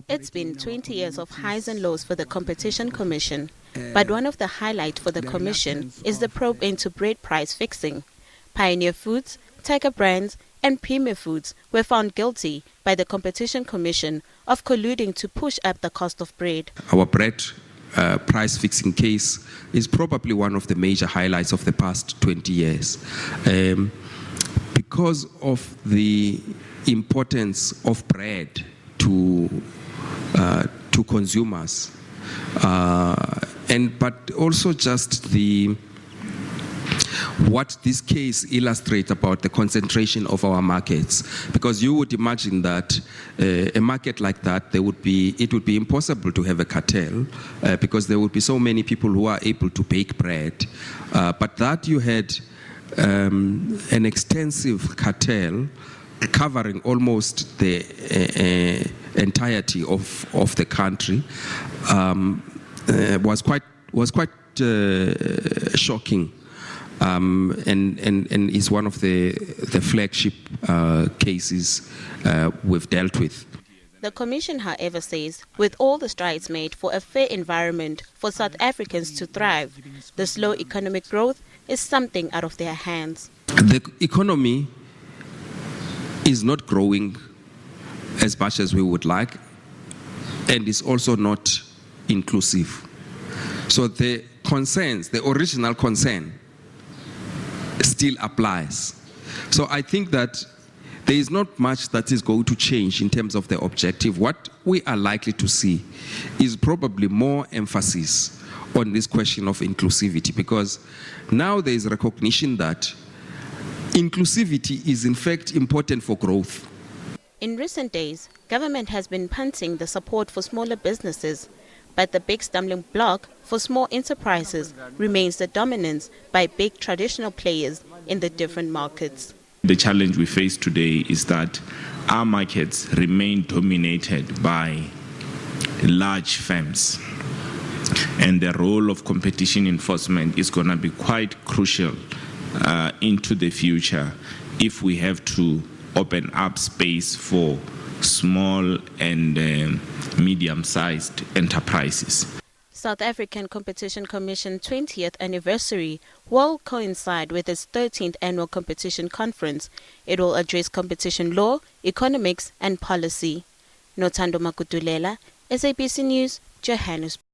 It's been 20 years of highs and lows for the Competition Commission, but one of the highlights for the Commission is the probe into bread price fixing. Pioneer Foods, Tiger Brands and Premier Foods were found guilty by the Competition Commission of colluding to push up the cost of bread. Our bread price fixing case is probably one of the major highlights of the past 20 years. Because of the importance of bread to consumers, but also just what this case illustrates about the concentration of our markets, because you would imagine that a market like that, it would be impossible to have a cartel because there would be so many people who are able to bake bread, but that you had an extensive cartel covering almost the entirety of the country was quite shocking, and is one of the flagship cases we've dealt with. The Commission, however, says with all the strides made for a fair environment for South Africans to thrive, the slow economic growth is something out of their hands. The economy is not growing as much as we would like, and is also not inclusive. So the concerns, the original concern, still applies. So I think that there is not much that is going to change in terms of the objective. What we are likely to see is probably more emphasis on this question of inclusivity, because now there is recognition that inclusivity is in fact important for growth. In recent days, government has been punting the support for smaller businesses, but the big stumbling block for small enterprises remains the dominance by big traditional players in the different markets. The challenge we face today is that our markets remain dominated by large firms, and the role of competition enforcement is going to be quite crucial into the future if we have to open up space for small and medium-sized enterprises. South African Competition Commission 20th anniversary will coincide with its 13th annual competition conference. It will address competition law, economics and policy. Nothando Magudulela, SABC News, Johannesburg.